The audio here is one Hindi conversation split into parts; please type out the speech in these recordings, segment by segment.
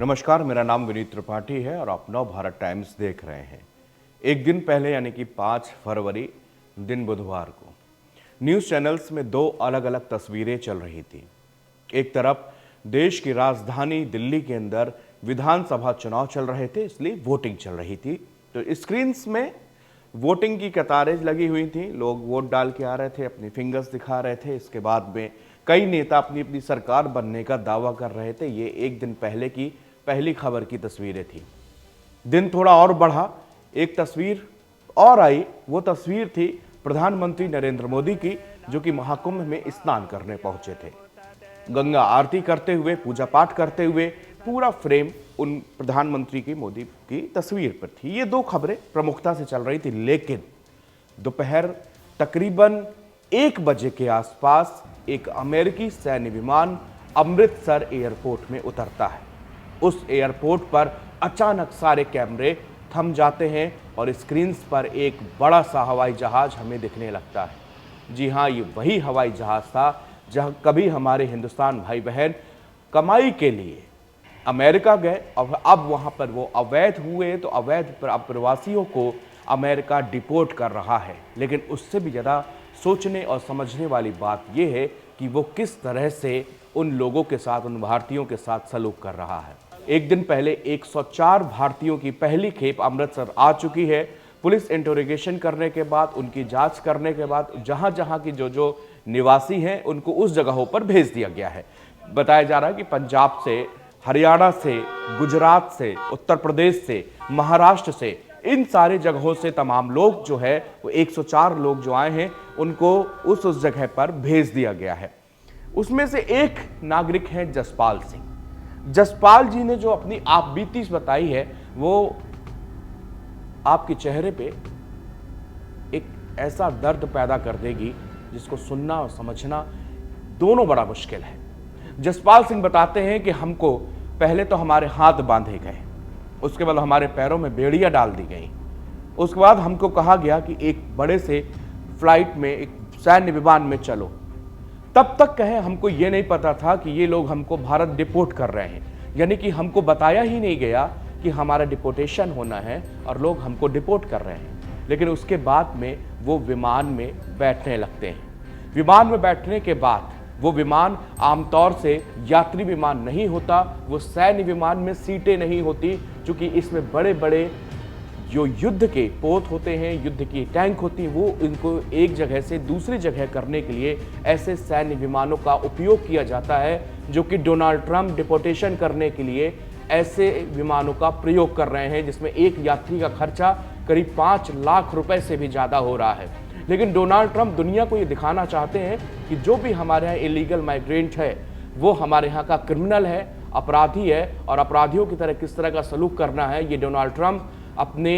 नमस्कार, मेरा नाम विनीत त्रिपाठी है और आप नव भारत टाइम्स देख रहे हैं। एक दिन पहले यानी कि 5 फरवरी दिन बुधवार को न्यूज़ चैनल्स में दो अलग अलग तस्वीरें चल रही थी। एक तरफ देश की राजधानी दिल्ली के अंदर विधानसभा चुनाव चल रहे थे, इसलिए वोटिंग चल रही थी। तो स्क्रीन्स में वोटिंग की कतारें लगी हुई थी, लोग वोट डाल के आ रहे थे, अपनी फिंगर्स दिखा रहे थे। इसके बाद में कई नेता अपनी अपनी सरकार बनने का दावा कर रहे थे। ये एक दिन पहले की पहली खबर की तस्वीरें थी। दिन थोड़ा और बढ़ा, एक तस्वीर और आई। वो तस्वीर थी प्रधानमंत्री नरेंद्र मोदी की, जो कि महाकुंभ में स्नान करने पहुंचे थे। गंगा आरती करते हुए, पूजा पाठ करते हुए पूरा फ्रेम उन प्रधानमंत्री की, मोदी की तस्वीर पर थी। ये दो खबरें प्रमुखता से चल रही थी। लेकिन दोपहर तकरीबन 1 बजे के आसपास एक अमेरिकी सैन्य विमान अमृतसर एयरपोर्ट में उतरता है। उस एयरपोर्ट पर अचानक सारे कैमरे थम जाते हैं और स्क्रीन्स पर एक बड़ा सा हवाई जहाज हमें दिखने लगता है। जी हाँ, ये वही हवाई जहाज था जहां कभी हमारे हिंदुस्तान भाई बहन कमाई के लिए अमेरिका गए और अब वहां पर वो अवैध हुए। तो अवैध प्रवासियों को अमेरिका डिपोर्ट कर रहा है। लेकिन उससे भी ज़्यादा सोचने और समझने वाली बात यह है कि वो किस तरह से उन लोगों के साथ, उन भारतीयों के साथ सलूक कर रहा है। एक दिन पहले 104 भारतीयों की पहली खेप अमृतसर आ चुकी है। पुलिस इंटरोगेशन करने के बाद, उनकी जांच करने के बाद जहां जहां की जो जो निवासी हैं उनको उस जगहों पर भेज दिया गया है। बताया जा रहा है कि पंजाब से, हरियाणा से, गुजरात से, उत्तर प्रदेश से, महाराष्ट्र से, इन सारे जगहों से तमाम लोग जो है वो 104 लोग जो आए हैं उनको उस जगह पर भेज दिया गया है। उसमें से एक नागरिक हैं जसपाल सिंह। जसपाल जी ने जो अपनी आपबीती बताई है वो आपके चेहरे पे एक ऐसा दर्द पैदा कर देगी जिसको सुनना और समझना दोनों बड़ा मुश्किल है। जसपाल सिंह बताते हैं कि हमको पहले तो हमारे हाथ बांधे गए, उसके बाद हमारे पैरों में बेड़ियां डाल दी गई, उसके बाद हमको कहा गया कि एक बड़े से फ्लाइट में, एक सैन्य विमान में चलो। तब तक कहे हमको ये नहीं पता था कि ये लोग हमको भारत डिपोर्ट कर रहे हैं। यानी कि हमको बताया ही नहीं गया कि हमारा डिपोर्टेशन होना है और लोग हमको डिपोर्ट कर रहे हैं। लेकिन उसके बाद में वो विमान में बैठने लगते हैं। विमान में बैठने के बाद वो विमान आमतौर से यात्री विमान नहीं होता, वो सैन्य विमान में सीटें नहीं होती, क्योंकि इसमें बड़े बड़े जो युद्ध के पोत होते हैं, युद्ध की टैंक होती हैं, वो इनको एक जगह से दूसरी जगह करने के लिए ऐसे सैन्य विमानों का उपयोग किया जाता है, जो कि डोनाल्ड ट्रंप डिपोर्टेशन करने के लिए ऐसे विमानों का प्रयोग कर रहे हैं, जिसमें एक यात्री का खर्चा करीब 5 लाख रुपए से भी ज़्यादा हो रहा है। लेकिन डोनाल्ड ट्रंप दुनिया को ये दिखाना चाहते हैं कि जो भी हमारे यहाँ इलीगल माइग्रेंट है वो हमारे यहाँ का क्रिमिनल है, अपराधी है, और अपराधियों की तरह किस तरह का सलूक करना है ये डोनाल्ड ट्रंप अपने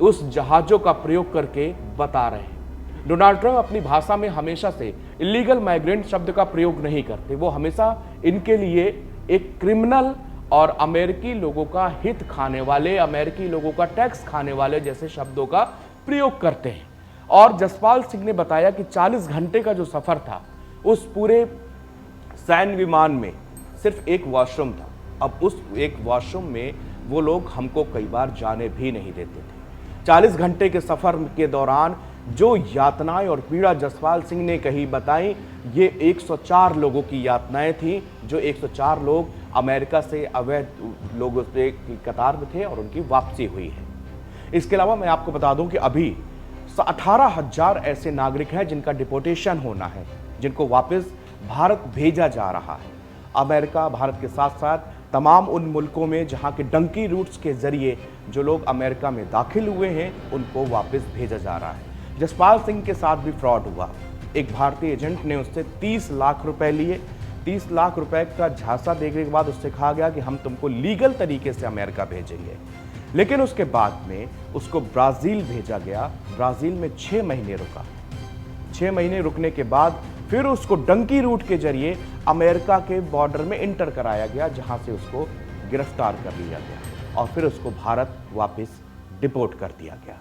उस जहाज़ों का प्रयोग करके बता रहे हैं। डोनाल्ड ट्रंप अपनी भाषा में हमेशा से इलीगल माइग्रेंट शब्द का प्रयोग नहीं करते। वो हमेशा इनके लिए एक क्रिमिनल और अमेरिकी लोगों का हित खाने वाले, अमेरिकी लोगों का टैक्स खाने वाले जैसे शब्दों का प्रयोग करते हैं। और जसपाल सिंह ने बताया कि 40 घंटे का जो सफ़र था, उस पूरे सैन्य विमान में सिर्फ एक वॉशरूम था। अब उस एक वॉशरूम में वो लोग हमको कई बार जाने भी नहीं देते थे। 40 घंटे के सफ़र के दौरान जो यातनाएं और पीड़ा जसपाल सिंह ने कही बताई, ये 104 लोगों की यातनाएं थी, जो 104 लोग अमेरिका से अवैध लोगों से कतार में थे और उनकी वापसी हुई है। इसके अलावा मैं आपको बता दूं कि अभी 18,000 ऐसे नागरिक हैं जिनका डिपोर्टेशन होना है, जिनको वापस भारत भेजा जा रहा है। अमेरिका, भारत के साथ साथ तमाम उन मुल्कों में जहां के डंकी रूट्स के जरिए जो लोग अमेरिका में दाखिल हुए हैं उनको वापस भेजा जा रहा है। जसपाल सिंह के साथ भी फ्रॉड हुआ। एक भारतीय एजेंट ने उससे 30 लाख रुपए लिए। 30 लाख रुपए का झांसा देने के बाद उससे कहा गया कि हम तुमको लीगल तरीके से अमेरिका भेजेंगे। लेकिन उसके बाद में उसको ब्राज़ील भेजा गया। ब्राज़ील में 6 महीने रुका। 6 महीने रुकने के बाद फिर उसको डंकी रूट के जरिए अमेरिका के बॉर्डर में इंटर कराया गया, जहां से उसको गिरफ्तार कर लिया गया और फिर उसको भारत वापस डिपोर्ट कर दिया गया।